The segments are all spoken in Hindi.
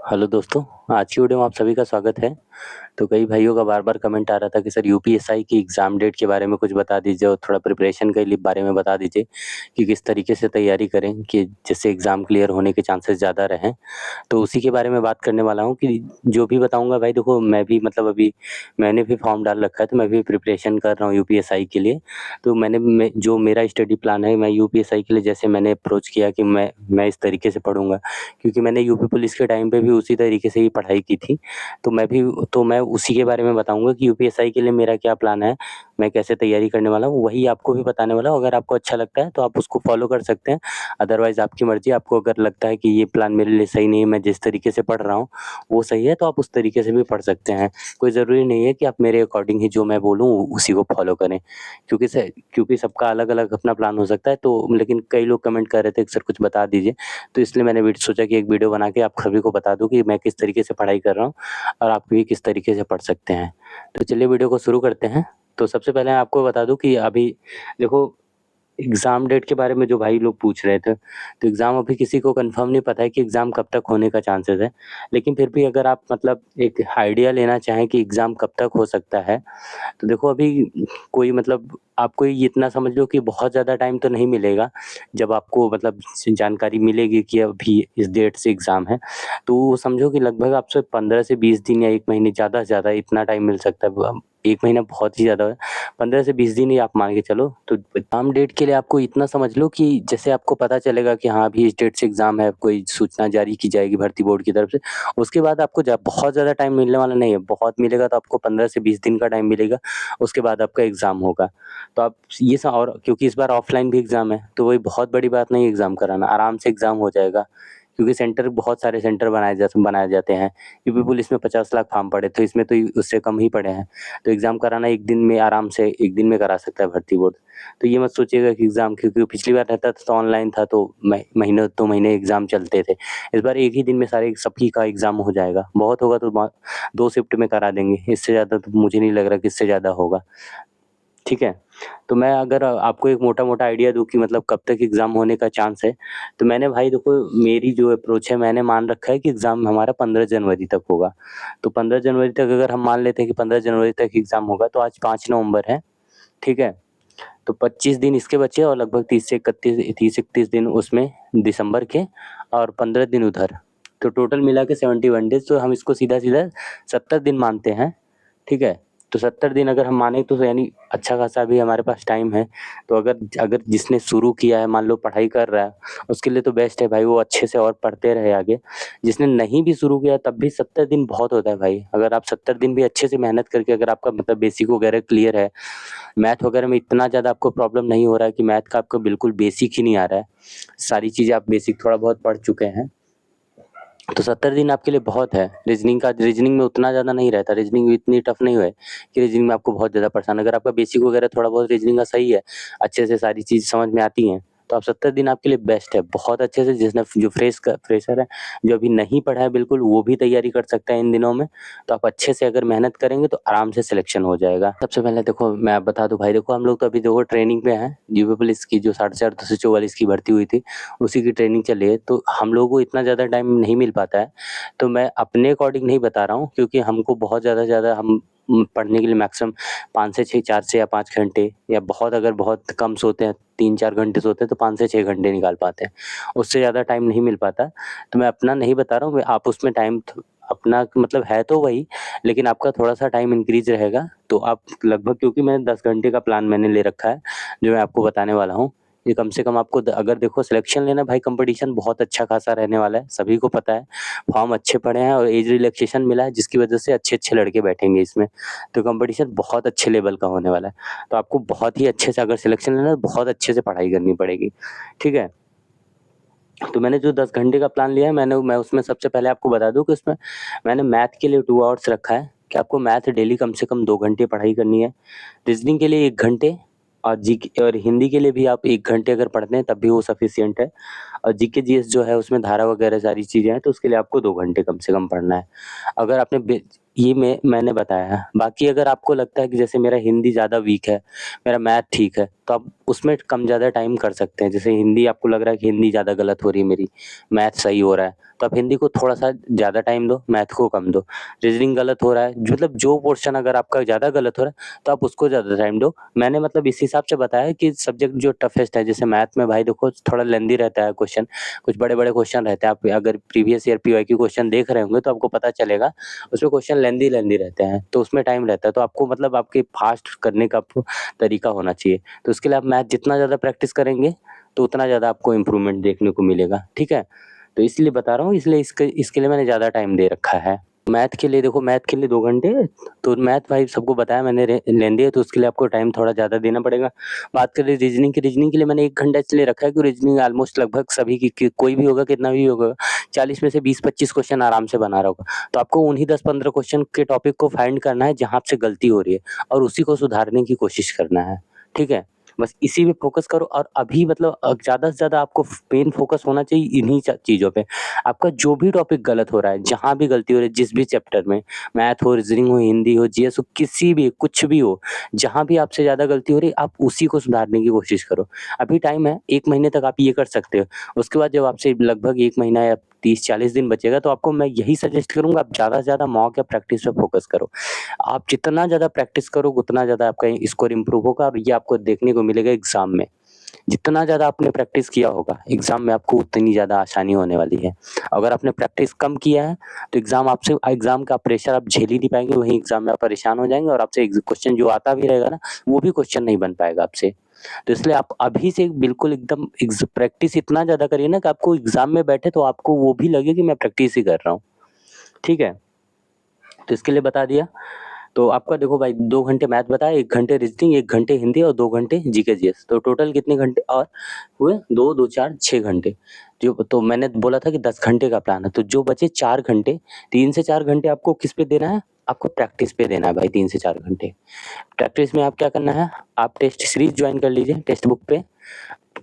हेलो दोस्तों, आज की वीडियो में आप सभी का स्वागत है। तो कई भाइयों का बार-बार कमेंट आ रहा था कि सर यूपीएसआई की एग्ज़ाम डेट के बारे में कुछ बता दीजिए और थोड़ा प्रिपरेशन के लिए बारे में बता दीजिए कि किस तरीके से तैयारी करें कि जिससे एग्ज़ाम क्लियर होने के चांसेस ज़्यादा रहें। तो उसी के बारे में बात करने वाला हूँ कि जो भी बताऊँगा भाई देखो मैं भी मतलब अभी मैंने भी फॉर्म डाल रखा है तो मैं भी प्रिपरेशन कर रहा हूँ यूपीएसआई के लिए। तो मैं जो मेरा स्टडी प्लान है मैं यूपीएसआई के लिए जैसे मैंने अप्रोच किया कि मैं इस तरीके से पढ़ूँगा क्योंकि मैंने यूपी पुलिस के टाइम पे भी उसी तरीके से ही पढ़ाई की थी। तो मैं उसी के बारे में बताऊँगा कि यूपीएसआई के लिए मेरा क्या प्लान है, मैं कैसे तैयारी करने वाला हूँ, वही आपको भी बताने वाला हूँ। अगर आपको अच्छा लगता है तो आप उसको फ़ॉलो कर सकते हैं, अदरवाइज़ आपकी मर्ज़ी। आपको अगर लगता है कि ये प्लान मेरे लिए सही नहीं है, मैं जिस तरीके से पढ़ रहा हूँ वो सही है, तो आप उस तरीके से भी पढ़ सकते हैं। कोई ज़रूरी नहीं है कि आप मेरे अकॉर्डिंग ही जो मैं बोलूँ उसी को फ़ॉलो करें, क्योंकि सबका अलग-अलग अपना प्लान हो सकता है। तो लेकिन कई लोग कमेंट कर रहे थे कि सर कुछ बता दीजिए, तो इसलिए मैंने सोचा कि एक वीडियो बना के आप सभी को बता दूँ कि मैं किस तरीके से पढ़ाई कर रहा हूँ और आप भी किस तरीके से पढ़ सकते हैं। तो चलिए वीडियो को शुरू करते हैं। तो सबसे पहले मैं आपको बता दूँ कि अभी देखो एग्ज़ाम डेट के बारे में जो भाई लोग पूछ रहे थे, तो एग्ज़ाम अभी किसी को कन्फर्म नहीं पता है कि एग्ज़ाम कब तक होने का चांसेस है। लेकिन फिर भी अगर आप मतलब एक आइडिया लेना चाहें कि एग्ज़ाम कब तक हो सकता है, तो देखो अभी कोई मतलब आपको ये इतना समझ लो कि बहुत ज़्यादा टाइम तो नहीं मिलेगा। जब आपको मतलब जानकारी मिलेगी कि अभी इस डेट से एग्ज़ाम है, तो समझो कि लगभग आपसे 15 से 20 दिन या 1 महीने ज़्यादा से ज़्यादा इतना टाइम मिल सकता है। 1 महीना बहुत ही ज़्यादा है, 15 से 20 दिन ही आप मान के चलो। तो एग्ज़ाम डेट के लिए आपको इतना समझ लो कि जैसे आपको पता चलेगा कि हाँ, अभी इस डेट से एग्ज़ाम है, कोई सूचना जारी की जाएगी भर्ती बोर्ड की तरफ से। उसके बाद आपको बहुत ज़्यादा टाइम मिलने वाला नहीं है, बहुत मिलेगा तो आपको 15 से 20 दिन का टाइम मिलेगा, उसके बाद आपका एग्ज़ाम होगा। तो आप ये स और क्योंकि इस बार ऑफ़लाइन भी एग्ज़ाम है, तो वही बहुत बड़ी बात नहीं है एग्ज़ाम कराना, आराम से एग्ज़ाम हो जाएगा। क्योंकि बहुत सारे सेंटर बनाए जाते हैं। यूपी पुलिस में 50 लाख फॉर्म पड़े, तो इसमें तो उससे कम ही पड़े हैं। तो एग्ज़ाम कराना 1 दिन में आराम से 1 दिन में करा सकता है भर्ती बोर्ड। तो ये मत सोचिएगा कि एग्ज़ाम क्योंकि पिछली बार रहता था तो ऑनलाइन था तो महीनों 2 महीने एग्ज़ाम चलते थे। इस बार एक ही दिन में सारे सभी का एग्ज़ाम हो जाएगा। बहुत होगा तो 2 शिफ्ट में करा देंगे, इससे ज़्यादा तो मुझे नहीं लग रहा कि इससे ज़्यादा होगा। ठीक है? तो मैं अगर आपको एक मोटा-मोटा आइडिया दूँ कि मतलब कब तक एग्ज़ाम होने का चांस है, तो मैंने भाई देखो मेरी जो अप्रोच है मैंने मान रखा है कि एग्ज़ाम हमारा 15 जनवरी तक होगा। तो 15 जनवरी तक अगर हम मान लेते हैं कि 15 जनवरी तक एग्ज़ाम होगा तो आज 5 नवंबर है, ठीक है? तो 25 दिन इसके बचे और लगभग 30-31 दिन उसमें दिसंबर के और 15 दिन उधर। तो टोटल मिला के 71 डेज़, तो हम इसको सीधा-सीधा 70 दिन मानते हैं, ठीक है? तो 70 दिन अगर हम माने तो यानी अच्छा खासा अभी हमारे पास टाइम है। तो अगर अगर जिसने शुरू किया है मान लो पढ़ाई कर रहा है, उसके लिए तो बेस्ट है भाई, वो अच्छे से और पढ़ते रहे आगे। जिसने नहीं भी शुरू किया तब भी 70 दिन बहुत होता है भाई। अगर आप 70 दिन भी अच्छे से मेहनत करके अगर आपका मतलब बेसिक वगैरह क्लियर है, मैथ वगैरह में इतना ज़्यादा आपको प्रॉब्लम नहीं हो रहा है कि मैथ का आपको बिल्कुल बेसिक ही नहीं आ रहा है, सारी चीज़ें आप बेसिक थोड़ा बहुत पढ़ चुके हैं, तो 70 दिन आपके लिए बहुत है। रीज़निंग में उतना ज़्यादा नहीं रहता, रीज़निंग भी इतनी टफ नहीं है कि रीज़निंग में आपको बहुत ज़्यादा परेशान, अगर आपका बेसिक वगैरह थोड़ा बहुत रीज़निंग का सही है, अच्छे से सारी चीज़ समझ में आती हैं, तो आप 70 दिन आपके लिए बेस्ट है। बहुत अच्छे से जिसने जो फ्रेशर है, जो अभी नहीं पढ़ा है बिल्कुल, वो भी तैयारी कर सकता है इन दिनों में। तो आप अच्छे से अगर मेहनत करेंगे तो आराम से सिलेक्शन हो जाएगा। सबसे पहले देखो मैं बता दूँ भाई, देखो हम लोग तो अभी देखो ट्रेनिंग पे हैं, यूपी पुलिस की जो 4,244 की भर्ती हुई थी, उसी की ट्रेनिंग चल रही है, तो हम लोगों को इतना ज़्यादा टाइम नहीं मिल पाता है। तो मैं अपने अकॉर्डिंग नहीं बता रहा हूँ क्योंकि हमको बहुत ज़्यादा हम पढ़ने के लिए मैक्सिमम 5 से 6 4 से या 5 घंटे, या बहुत अगर बहुत कम सोते हैं 3-4 घंटे सोते हैं तो 5 से 6 घंटे निकाल पाते हैं। उससे ज़्यादा टाइम नहीं मिल पाता। तो मैं अपना नहीं बता रहा हूँ, आप उसमें टाइम अपना मतलब है तो वही, लेकिन आपका थोड़ा-सा टाइम इंक्रीज़ रहेगा। तो आप लगभग, क्योंकि मैंने 10 घंटे का प्लान मैंने ले रखा है, जो मैं आपको बताने वाला हूँ। ये कम से कम आपको अगर देखो सिलेक्शन लेना भाई, कंपटीशन बहुत अच्छा खासा रहने वाला है, सभी को पता है। फॉर्म अच्छे पड़े हैं और एज रिलैक्सेशन मिला है जिसकी वजह से अच्छे-अच्छे लड़के बैठेंगे इसमें। तो कंपटीशन बहुत अच्छे लेवल का होने वाला है। तो आपको बहुत ही अच्छे से अगर सिलेक्शन लेना है तो बहुत अच्छे से पढ़ाई करनी पड़ेगी। ठीक है? तो मैंने जो 10 घंटे का प्लान लिया है, मैं उसमें सबसे पहले आपको बता दूँ कि उसमें मैंने मैथ के लिए 2 आवर्स रखा है कि आपको मैथ डेली कम से कम 2 घंटे पढ़ाई करनी है। रीज़निंग के लिए 1 घंटे और हिंदी के लिए भी आप 1 घंटे अगर पढ़ते हैं तब भी वो सफिशिएंट है। और जीके जीएस जो है उसमें धारा वगैरह सारी चीज़ें हैं, तो उसके लिए आपको 2 घंटे कम से कम पढ़ना है। अगर आपने ये मैंने बताया है। बाकी अगर आपको लगता है कि जैसे मेरा हिंदी ज़्यादा वीक है, मेरा मैथ ठीक है, तो आप उसमें कम ज़्यादा टाइम कर सकते हैं। जैसे हिंदी आपको लग रहा है कि हिंदी ज़्यादा गलत हो रही है मेरी, मैथ सही हो रहा है, तो आप हिंदी को थोड़ा-सा ज़्यादा टाइम दो, मैथ को कम दो। रीज़निंग गलत हो रहा है, मतलब जो पोर्शन अगर आपका ज़्यादा गलत हो रहा है, तो आप उसको ज़्यादा टाइम दो। मैंने मतलब इस हिसाब से बताया कि सब्जेक्ट जो टफ़ेस्ट है, जैसे मैथ में भाई देखो थोड़ा लेंदी रहता है क्वेश्चन, कुछ बड़े-बड़े क्वेश्चन रहते हैं। आप अगर प्रीवियस ईयर पीवाईक्यू क्वेश्चन देख रहे होंगे, तो आपको पता चलेगा उसमें क्वेश्चन लेंदी लेंदी रहते हैं, तो उसमें टाइम रहता है। तो आपको मतलब आपके फास्ट करने का तरीका होना चाहिए। तो उसके लिए आप मैथ जितना ज़्यादा प्रैक्टिस करेंगे, तो उतना ज़्यादा आपको इम्प्रूवमेंट देखने को मिलेगा, ठीक है? तो इसलिए बता रहा हूँ, इसलिए इसके लिए मैंने ज़्यादा टाइम दे रखा है। मैथ के लिए देखो, मैथ के लिए 2 घंटे, तो मैथ भाई सबको बताया मैंने लेंदी है, तो उसके लिए आपको टाइम थोड़ा ज़्यादा देना पड़ेगा। बात करें रीज़निंग की लिए मैंने 1 घंटा इसलिए रखा है कि रीज़निंग ऑलमोस्ट लगभग सभी की कोई भी होगा, कितना भी होगा, 40 में से 20-25 क्वेश्चन आराम से बना रहा होगा। तो आपको उन्हीं 10-15 क्वेश्चन के टॉपिक को फाइंड करना है जहाँ आपसे गलती हो रही है, और उसी को सुधारने की कोशिश करना है, ठीक है? बस इसी पे फ़ोकस करो, और अभी मतलब ज़्यादा से ज़्यादा आपको मेन फ़ोकस होना चाहिए इन्हीं चीज़ों पे। आपका जो भी टॉपिक गलत हो रहा है, जहाँ भी गलती हो रही है, जिस भी चैप्टर में, मैथ हो, रीज़निंग हो, हिंदी हो, जीएस हो, किसी भी कुछ भी हो, जहाँ भी आपसे ज़्यादा गलती हो रही है, आप उसी को सुधारने की कोशिश करो। अभी टाइम है, 1 महीने तक आप ये कर सकते हो। उसके बाद जब आपसे लगभग 1 महीना या 30-40 दिन बचेगा, तो आपको मैं यही सजेस्ट करूँगा, आप ज़्यादा से ज़्यादा मॉक या प्रैक्टिस पे फ़ोकस करो। आप जितना ज़्यादा प्रैक्टिस करोगे, उतना ज़्यादा आपका स्कोर इम्प्रूव होगा, और ये आपको देखने को मिलेगा एग्ज़ाम में। जितना ज़्यादा आपने प्रैक्टिस किया होगा, एग्ज़ाम में आपको उतनी ज़्यादा आसानी होने वाली है। अगर आपने प्रैक्टिस कम किया है, तो एग्ज़ाम का प्रेशर आप झेल ही नहीं पाएँगे, वहीं एग्ज़ाम में आप परेशान हो जाएँगे, और आपसे क्वेश्चन जो आता भी रहेगा ना, वो भी क्वेश्चन नहीं बन पाएगा आपसे। तो इसलिए आप अभी से बिल्कुल एकदम प्रैक्टिस इतना ज़्यादा करिए ना कि आपको एग्ज़ाम में बैठे तो आपको वो भी लगे कि मैं प्रैक्टिस ही कर रहा हूँ। ठीक है? तो इसके लिए बता दिया। तो आपका देखो भाई, 2 घंटे मैथ बताया, 1 घंटे रीज़निंग, 1 घंटे हिंदी, और 2 घंटे जीके जीएस। तो टोटल कितने घंटे और हुए? 2, 2, 4, 6 घंटे। जो तो मैंने बोला था कि 10 घंटे का प्लान है, तो जो बचे 4 घंटे, 3 से 4 घंटे आपको किस पे देना है? आपको प्रैक्टिस पे देना है भाई, 3 से 4 घंटे। प्रैक्टिस में आप क्या करना है? आप टेस्ट सीरीज़ जॉइन कर लीजिए टेक्स्ट बुक पे।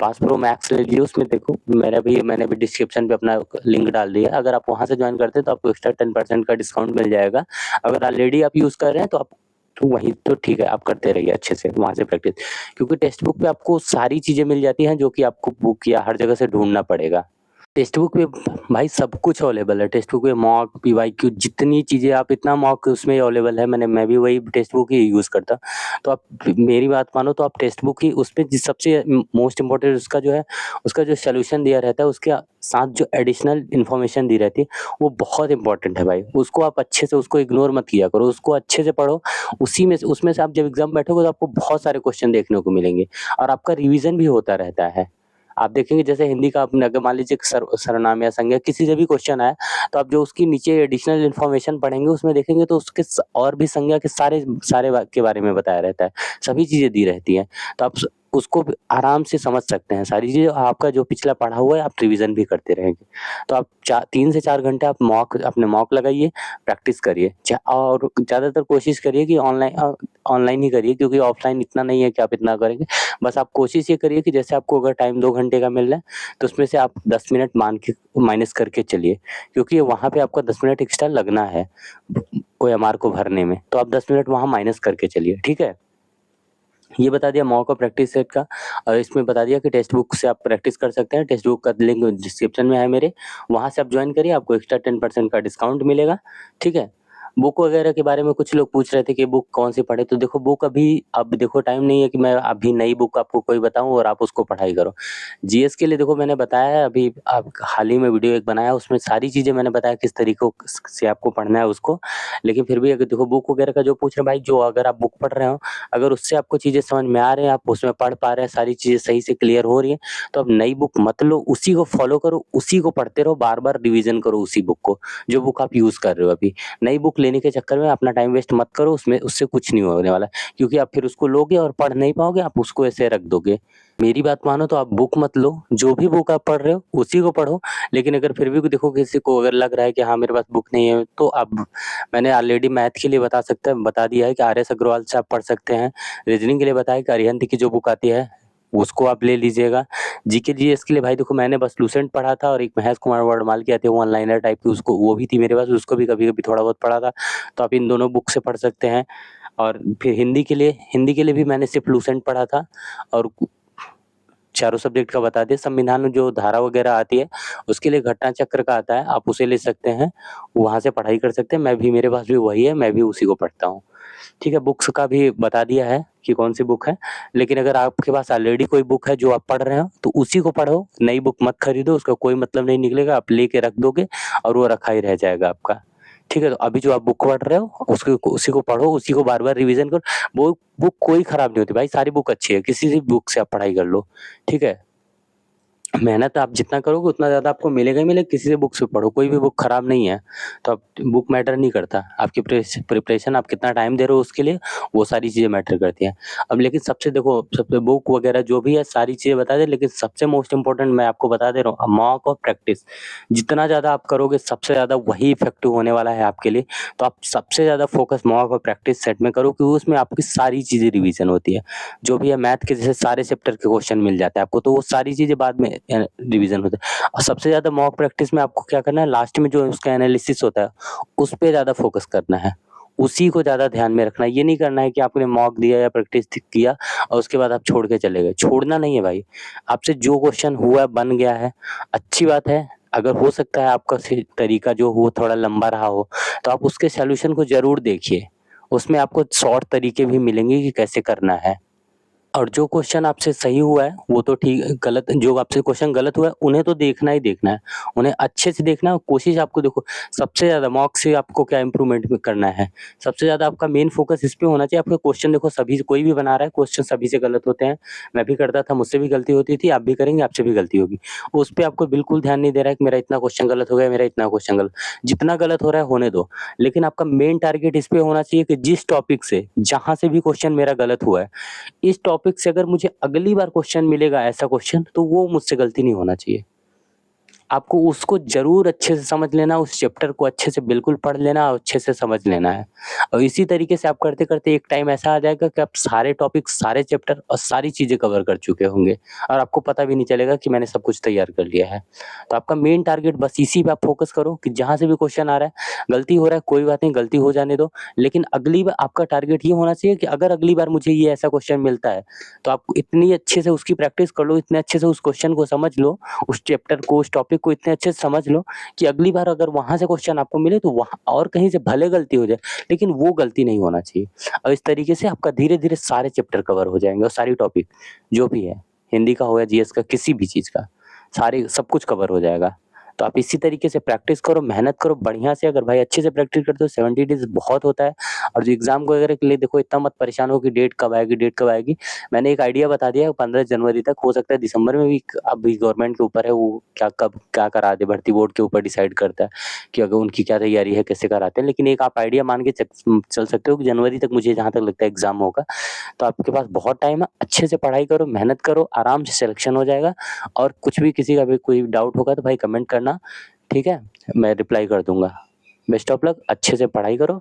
पास प्रो मैक्स ले लीजिए, उसमें देखो मैंने भी डिस्क्रिप्शन पे अपना लिंक डाल दिया है। अगर आप वहाँ से जॉइन करते हैं, तो आपको एक्स्ट्रा 10% का डिस्काउंट मिल जाएगा। अगर ऑलरेडी आप यूज़ कर रहे हैं, तो आप तो वही तो ठीक है, आप करते रहिए अच्छे से वहाँ से प्रैक्टिस। क्योंकि टेक्स्ट बुक पे आपको सारी चीज़ें मिल जाती हैं, जो कि आपको बुक या हर जगह से ढूँढना पड़ेगा। टेक्स्ट बुक पे भाई सब कुछ अवेलेबल है। टेक्स्ट बुक पे मॉक, पीवाईक्यू, जितनी चीज़ें आप इतना मॉक उसमें अवेलेबल है। मैं भी वही टेक्स्ट बुक ही यूज़ करता। तो आप मेरी बात मानो, तो आप टेक्स्ट बुक ही उसपे सबसे मोस्ट इम्पोर्टेंट उसका जो है, उसका जो सॉल्यूशन दिया रहता है, उसके साथ जो एडिशनल इन्फॉर्मेशन दी रहती है, वो बहुत इम्पोर्टेंट है भाई। उसको आप अच्छे से, उसको इग्नोर मत किया करो, उसको अच्छे से पढ़ो। उसी में से उसमें से आप जब एग्ज़ाम बैठोगे, तो आपको बहुत सारे क्वेश्चन देखने को मिलेंगे, और आपका रिवीज़न भी होता रहता है। आप देखेंगे जैसे हिंदी का आपने अगर मान लीजिए सर्वनाम या संज्ञा किसी से भी क्वेश्चन आया, तो आप जो उसकी नीचे एडिशनल इन्फॉर्मेशन पढ़ेंगे, उसमें देखेंगे तो उसके और भी संज्ञा के सारे सारे के बारे में बताया रहता है, सभी चीज़ें दी रहती हैं। तो आप उसको भी आराम से समझ सकते हैं सारी चीज़ें। आपका जो पिछला पढ़ा हुआ है, आप रिवीजन भी करते रहेंगे। तो आप 3 से 4 घंटे आप अपने मॉक लगाइए, प्रैक्टिस करिए, और ज़्यादातर कोशिश करिए कि ऑनलाइन ही करिए, क्योंकि ऑफलाइन इतना नहीं है कि आप इतना करेंगे। बस आप कोशिश ये करिए कि जैसे आपको अगर टाइम 2 घंटे का मिल रहा है, तो उसमें से आप 10 मिनट मान के माइनस करके चलिए, क्योंकि वहाँ पे आपका 10 मिनट एक्स्ट्रा लगना है ओएमआर को भरने में, तो आप 10 मिनट वहाँ माइनस करके चलिए, ठीक है? ये बता दिया मॉक और प्रैक्टिस सेट का, और इसमें बता दिया कि टेक्स्ट बुक से आप प्रैक्टिस कर सकते हैं। टेक्स्ट बुक का लिंक डिस्क्रिप्शन में है मेरे, वहाँ से आप जॉइन करिए, आपको एक्स्ट्रा 10% का डिस्काउंट मिलेगा, ठीक है? बुक वगैरह के बारे में कुछ लोग पूछ रहे थे कि बुक कौन-सी पढ़ें, तो देखो बुक अब देखो टाइम नहीं है कि मैं अभी नई बुक आपको कोई बताऊँ और आप उसको पढ़ाई करो। जीएस के लिए देखो मैंने बताया है, अभी अब हाल ही में वीडियो एक बनाया, उसमें सारी चीज़ें मैंने बताया किस तरीकों से आपको पढ़ना है उसको। लेकिन फिर भी अगर देखो बुक वगैरह का जो पूछ रहे हैं भाई, जो अगर आप बुक पढ़ रहे हो, अगर उससे आपको चीज़ें समझ में आ रही हैं, आप उसमें पढ़ पा रहे हैं, सारी चीज़ें सही से क्लियर हो रही हैं, तो अब नई बुक मत लो, उसी को फ़ॉलो करो, उसी को पढ़ते रहो, बार-बार रिवीज़न करो उसी बुक को, जो बुक आप यूज़ कर रहे हो अभी। नई बुक लेने के चक्कर में अपना टाइम वेस्ट मत करो, उसमें उससे कुछ नहीं होने वाला, क्योंकि आप फिर उसको लोगे और पढ़ नहीं पाओगे, आप उसको ऐसे रख दोगे। मेरी बात मानो तो आप बुक मत लो, जो भी बुक आप पढ़ रहे हो, उसी को पढ़ो। लेकिन अगर फिर भी देखो किसी को अगर लग रहा है कि हाँ, मेरे पास बुक नहीं है, तो आप मैंने ऑलरेडी मैथ के लिए बता दिया है कि आर.एस. अग्रवाल से आप पढ़ सकते हैं। रीज़निंग के लिए बताया कि अरिहंत की जो बुक आती है, उसको आप ले लीजिएगा। जीके जीएस के लिए भाई देखो मैंने बस लूसेंट पढ़ा था और एक महेश कुमार वर्णमाल की आती है वन लाइनर टाइप की, उसको वो भी थी मेरे पास, उसको भी कभी-कभी थोड़ा बहुत पढ़ा था। तो आप इन दोनों बुक से पढ़ सकते हैं। और फिर हिंदी के लिए भी मैंने सिर्फ लूसेंट पढ़ा था और चारों सब्जेक्ट का बता दिया। संविधान में जो धारा वगैरह आती है उसके लिए घटना चक्र का आता है, आप उसे ले सकते हैं, वहाँ से पढ़ाई कर सकते हैं। मेरे पास भी वही है, मैं भी उसी को पढ़ता हूँ। ठीक है, बुक्स का भी बता दिया है कि कौन-सी बुक है, लेकिन अगर आपके पास ऑलरेडी कोई बुक है जो आप पढ़ रहे हो, तो उसी को पढ़ो, नई बुक मत खरीदो, उसका कोई मतलब नहीं निकलेगा, आप लेके रख दोगे और वो रखा ही रह जाएगा आपका। ठीक है, तो अभी जो आप बुक पढ़ रहे हो उसी को पढ़ो, उसी को बार-बार रिवीजन करो। वो बुक कोई खराब नहीं होती भाई, सारी बुक अच्छी है, किसी भी बुक से आप पढ़ाई कर लो, ठीक है? मेहनत आप जितना करोगे उतना ज़्यादा आपको मिलेगा ही मिलेगा, किसी से बुक से पढ़ो, कोई भी बुक खराब नहीं है। तो आप बुक मैटर नहीं करता, आपकी प्रिपरेशन आप कितना टाइम दे रहे हो उसके लिए, वो सारी चीज़ें मैटर करती हैं। अब लेकिन सबसे बुक वगैरह जो भी है सारी चीज़ें बता दें, लेकिन सबसे मोस्ट इम्पोर्टेंट मैं आपको बता दे रहा हूँ, मॉक और प्रैक्टिस। जितना ज़्यादा आप करोगे सबसे ज़्यादा वही इफ़ेक्टिव होने वाला है आपके लिए। तो आप सबसे ज़्यादा फ़ोकस मॉक और प्रैक्टिस सेट में करो, क्योंकि उसमें आपकी सारी चीज़ें रिवीज़न होती है। जो भी है मैथ के जैसे सारे चैप्टर के क्वेश्चन मिल जाते हैं आपको, तो वो सारी चीज़ें बाद में रिवीजन होता है। और सबसे ज़्यादा मॉक प्रैक्टिस में आपको क्या करना है, लास्ट में जो उसका एनालिसिस होता है, उस पे ज़्यादा फोकस करना है। उसी को ज़्यादा ध्यान में रखना है। ये नहीं करना है कि आपने मॉक दिया या प्रैक्टिस किया और उसके बाद आप छोड़ के चले गए। छोड़ना नहीं है भाई। आपसे जो क्वेश्चन हुआ बन गया है, अच्छी बात है। अगर हो सकता है आपका तरीका जो हो थोड़ा लंबा रहा हो, तो आप उसके सॉल्यूशन को ज़रूर देखिए। उसमें आपको शॉर्ट तरीके भी मिलेंगे कि कैसे करना है। और जो क्वेश्चन आपसे सही हुआ है, वो तो ठीक, गलत जो आपसे क्वेश्चन गलत हुआ है, उन्हें तो देखना ही देखना है। उन्हें अच्छे से देखना है, कोशिश आपको देखो सबसे ज़्यादा मॉक से आपको क्या इम्प्रूवमेंट में करना है। सबसे ज़्यादा आपका मेन फ़ोकस इस पे होना चाहिए, आपके क्वेश्चन देखो सभी से कोई भी बना रहा है, क्वेश्चन सभी से गलत होते हैं। मैं भी करता था, मुझसे भी गलती होती थी, आप भी करेंगे, आपसे भी गलती होगी। उस पे आपको बिल्कुल ध्यान नहीं दे रहा है कि मेरा इतना क्वेश्चन गलत हो गया, मेरा इतना क्वेश्चन गलत, जितना गलत हो रहा है होने दो। लेकिन आपका मेन टारगेट इस पे होना चाहिए कि जिस टॉपिक से, जहाँ से भी क्वेश्चन मेरा गलत हुआ है, इस टॉपिक से अगर मुझे अगली बार क्वेश्चन मिलेगा ऐसा क्वेश्चन, तो वो मुझसे गलती नहीं होना चाहिए। आपको उसको ज़रूर अच्छे से समझ लेना, उस चैप्टर को अच्छे से बिल्कुल पढ़ लेना और अच्छे से समझ लेना है। और इसी तरीके से आप करते-करते एक टाइम ऐसा आ जाएगा कि आप सारे टॉपिक, सारे चैप्टर और सारी चीज़ें कवर कर चुके होंगे और आपको पता भी नहीं चलेगा कि मैंने सब कुछ तैयार कर लिया है। तो आपका मेन टारगेट बस इसी पे आप फ़ोकस करो कि जहाँ से भी क्वेश्चन आ रहा है, गलती हो रहा है, कोई बात नहीं, गलती हो जाने दो। लेकिन अगली बार आपका टारगेट ये होना चाहिए कि अगर अगली बार मुझे ये ऐसा क्वेश्चन मिलता है, तो आप इतनी अच्छे से उसकी प्रैक्टिस कर लो, इतने अच्छे से उस क्वेश्चन को समझ लो, उस चैप्टर को, उस टॉपिक को इतने अच्छे से समझ लो कि अगली बार अगर वहाँ से क्वेश्चन आपको मिले तो वहाँ और कहीं से भले गलती हो जाए, लेकिन वो गलती नहीं होना चाहिए। और इस तरीके से आपका धीरे-धीरे सारे चैप्टर कवर हो जाएँगे और सारी टॉपिक जो भी है, हिंदी का हो या जीएस का, किसी भी चीज़ का, सारे सब कुछ कवर हो जाएगा। तो आप इसी तरीके से प्रैक्टिस करो, मेहनत करो बढ़िया से। अगर भाई अच्छे से प्रैक्टिस करते हो 70 डेज़ बहुत होता है। और जो एग्ज़ाम वगैरह के लिए देखो इतना मत परेशान हो कि डेट कब आएगी, डेट कब आएगी। मैंने एक आइडिया बता दिया है, 15 जनवरी तक, हो सकता है दिसंबर में भी, अभी गवर्नमेंट के ऊपर है वो क्या करा दे, भर्ती बोर्ड के ऊपर डिसाइड करता है कि अगर उनकी क्या तैयारी है, कैसे कराते हैं। लेकिन एक आप आइडिया मान के चल सकते हो कि जनवरी तक मुझे जहाँ तक लगता है एग्ज़ाम होगा। तो आपके पास बहुत टाइम है, अच्छे से पढ़ाई करो, मेहनत करो, आराम से सिलेक्शन हो जाएगा। और कुछ भी किसी का भी कोई डाउट होगा तो भाई कमेंट करना, ठीक है? मैं रिप्लाई कर दूँगा। बेस्ट ऑफ लक, अच्छे से पढ़ाई करो।